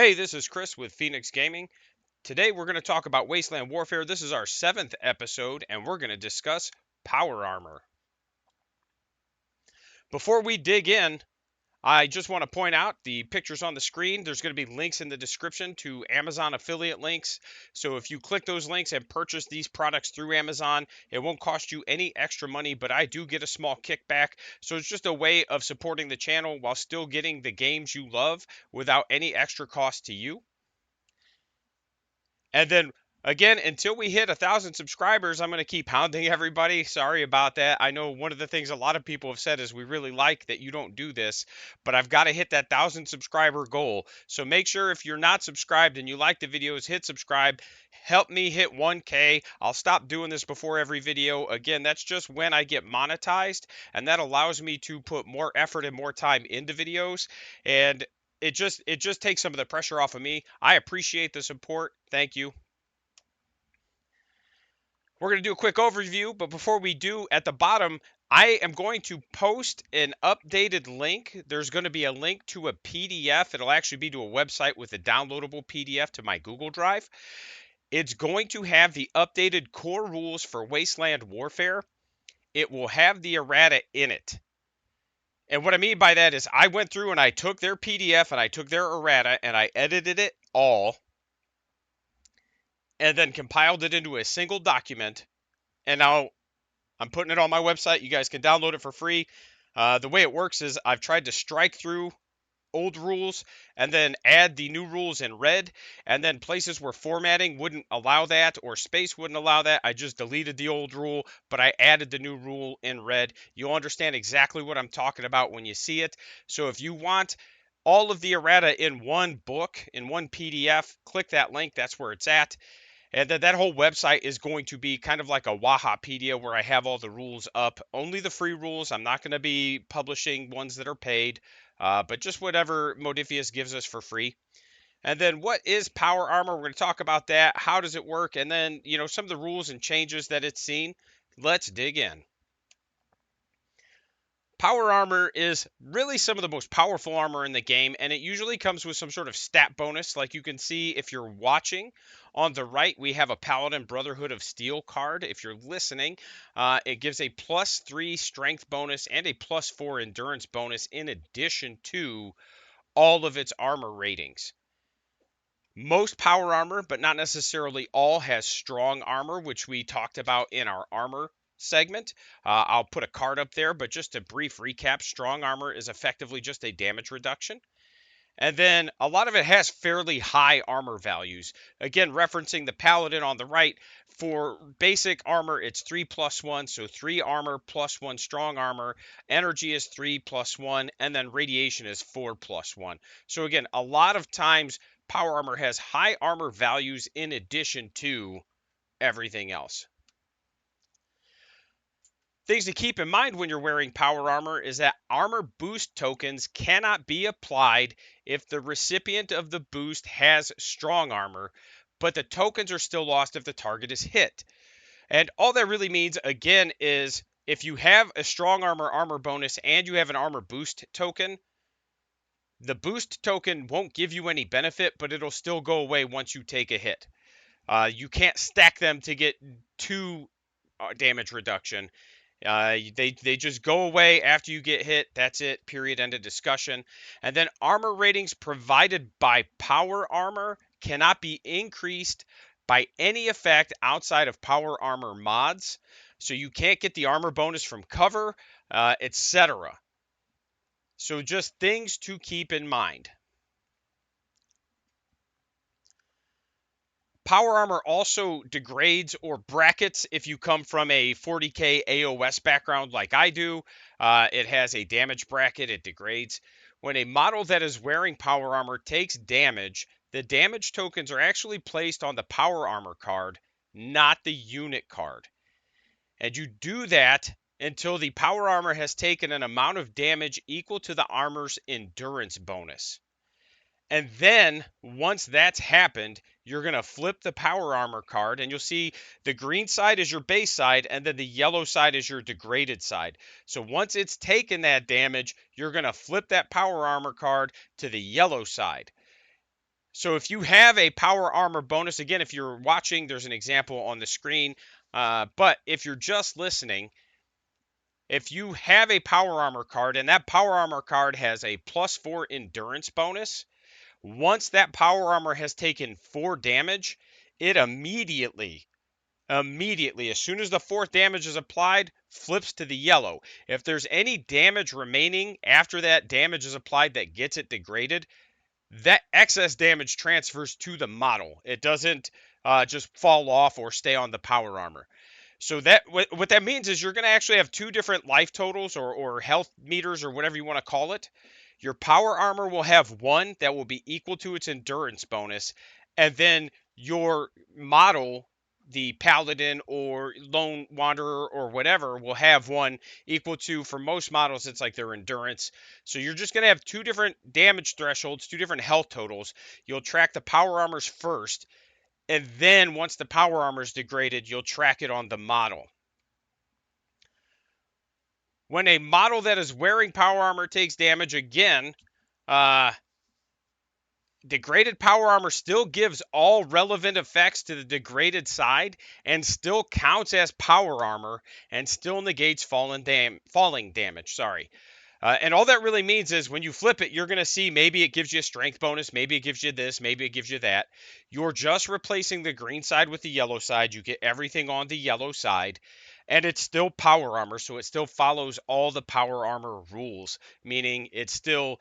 Hey, this is Chris with Phoenix Gaming. Today we're going to talk about Wasteland Warfare. This is our 7th episode, and we're going to discuss power armor. Before we dig in, I just want to point out the pictures on the screen. There's going to be links in the description to Amazon affiliate links. So if you click those links and purchase these products through Amazon, it won't cost you any extra money, but I do get a small kickback. So it's just a way of supporting the channel while still getting the games you love without any extra cost to you. And then again, until we hit 1,000 subscribers, I'm going to keep hounding everybody. Sorry about that. I know one of the things a lot of people have said is we really like that you don't do this, but I've got to hit that 1,000 subscriber goal. So make sure if you're not subscribed and you like the videos, hit subscribe. Help me hit 1K. I'll stop doing this before every video. Again, that's just when I get monetized, and that allows me to put more effort and more time into videos. And it just takes some of the pressure off of me. I appreciate the support. Thank you. We're going to do a quick overview, but before we do, at the bottom, I am going to post an updated link. There's going to be a link to a PDF. It'll actually be to a website with a downloadable PDF to my Google Drive. It's going to have the updated core rules for Wasteland Warfare. It will have the errata in it. And what I mean by that is I went through and I took their PDF and I took their errata and I edited it all and then compiled it into a single document. And now I'm putting it on my website. You guys can download it for free. The way it works is I've tried to strike through old rules and then add the new rules in red, and then places where formatting wouldn't allow that or space wouldn't allow that, I just deleted the old rule, but I added the new rule in red. You'll understand exactly what I'm talking about when you see it. So if you want all of the errata in one book, in one PDF, click that link. That's where it's at. And then that whole website is going to be kind of like a Wahapedia where I have all the rules up. Only the free rules. I'm not going to be publishing ones that are paid, but just whatever Modifius gives us for free. And then what is power armor? We're going to talk about that. How does it work? And then, some of the rules and changes that it's seen. Let's dig in. Power armor is really some of the most powerful armor in the game, and it usually comes with some sort of stat bonus. Like you can see if you're watching on the right, we have a Paladin Brotherhood of Steel card. If you're listening, it gives a +3 strength bonus and a +4 endurance bonus in addition to all of its armor ratings. Most power armor, but not necessarily all, has strong armor, which we talked about in our armor segment. I'll put a card up there, but just a brief recap, strong armor is effectively just a damage reduction. And then a lot of it has fairly high armor values. Again, referencing the Paladin on the right, for basic armor, it's 3+1, so 3 armor +1 strong armor. Energy is 3+1, and then radiation is 4+1. So again, a lot of times power armor has high armor values in addition to everything else. Things to keep in mind when you're wearing power armor is that armor boost tokens cannot be applied if the recipient of the boost has strong armor, but the tokens are still lost if the target is hit. And all that really means, again, is if you have a strong armor bonus and you have an armor boost token, the boost token won't give you any benefit, but it'll still go away once you take a hit. You can't stack them to get 2 damage reduction. They just go away after you get hit. That's it. Period. End of discussion. And then armor ratings provided by power armor cannot be increased by any effect outside of power armor mods. So you can't get the armor bonus from cover, etc. So just things to keep in mind. Power armor also degrades or brackets if you come from a 40k AOS background like I do. It has a damage bracket, it degrades. When a model that is wearing power armor takes damage, the damage tokens are actually placed on the power armor card, not the unit card. And you do that until the power armor has taken an amount of damage equal to the armor's endurance bonus. And then once that's happened, you're going to flip the power armor card and you'll see the green side is your base side and then the yellow side is your degraded side. So once it's taken that damage, you're going to flip that power armor card to the yellow side. So if you have a power armor bonus, again, if you're watching, there's an example on the screen. But if you're just listening, if you have a power armor card and that power armor card has a +4 endurance bonus, once that power armor has taken 4 damage, it immediately, as soon as the fourth damage is applied, flips to the yellow. If there's any damage remaining after that damage is applied that gets it degraded, that excess damage transfers to the model. It doesn't just fall off or stay on the power armor. So that what that means is you're going to actually have two different life totals or health meters or whatever you want to call it. Your power armor will have one that will be equal to its endurance bonus, and then your model, the paladin or lone wanderer or whatever, will have one equal to, for most models, it's like their endurance. So you're just going to have two different damage thresholds, two different health totals. You'll track the power armors first, and then once the power armor is degraded, you'll track it on the model. When a model that is wearing power armor takes damage again, degraded power armor still gives all relevant effects to the degraded side and still counts as power armor and still negates falling damage. Sorry. And all that really means is when you flip it, you're going to see maybe it gives you a strength bonus, maybe it gives you this, maybe it gives you that. You're just replacing the green side with the yellow side. You get everything on the yellow side, and it's still power armor, so it still follows all the power armor rules, meaning it still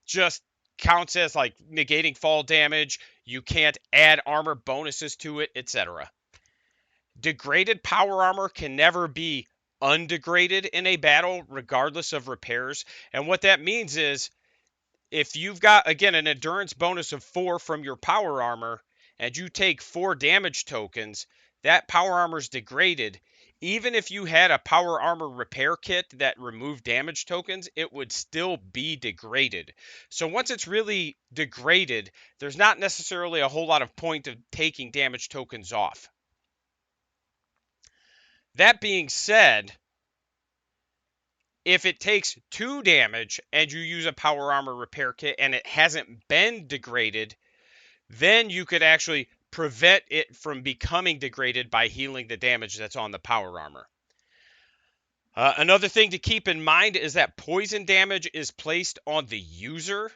just counts as like negating fall damage. You can't add armor bonuses to it, etc. Degraded power armor can never be undegraded in a battle, regardless of repairs. And what that means is if you've got, again, an endurance bonus of 4 from your power armor and you take 4 damage tokens, that power armor is degraded. Even if you had a power armor repair kit that removed damage tokens, it would still be degraded. So once it's really degraded, there's not necessarily a whole lot of point of taking damage tokens off. That being said, if it takes 2 damage and you use a power armor repair kit and it hasn't been degraded, then you could actually prevent it from becoming degraded by healing the damage that's on the power armor. Another thing to keep in mind is that poison damage is placed on the user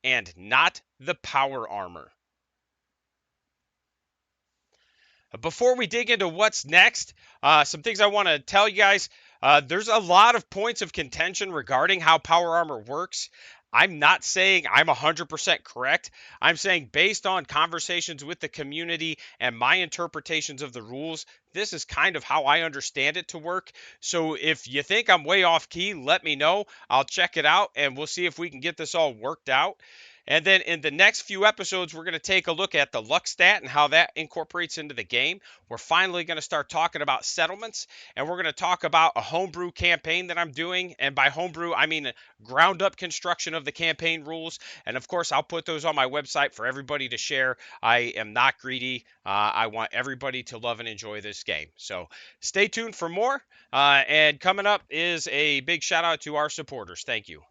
and not the power armor. Before we dig into what's next, some things I want to tell you guys. There's a lot of points of contention regarding how power armor works. I'm not saying I'm 100% correct. I'm saying based on conversations with the community and my interpretations of the rules, this is kind of how I understand it to work. So if you think I'm way off key, let me know. I'll check it out and we'll see if we can get this all worked out. And then in the next few episodes, we're going to take a look at the luck stat and how that incorporates into the game. We're finally going to start talking about settlements, and we're going to talk about a homebrew campaign that I'm doing. And by homebrew, I mean ground up construction of the campaign rules. And of course, I'll put those on my website for everybody to share. I am not greedy. I want everybody to love and enjoy this game. So stay tuned for more. And coming up is a big shout out to our supporters. Thank you.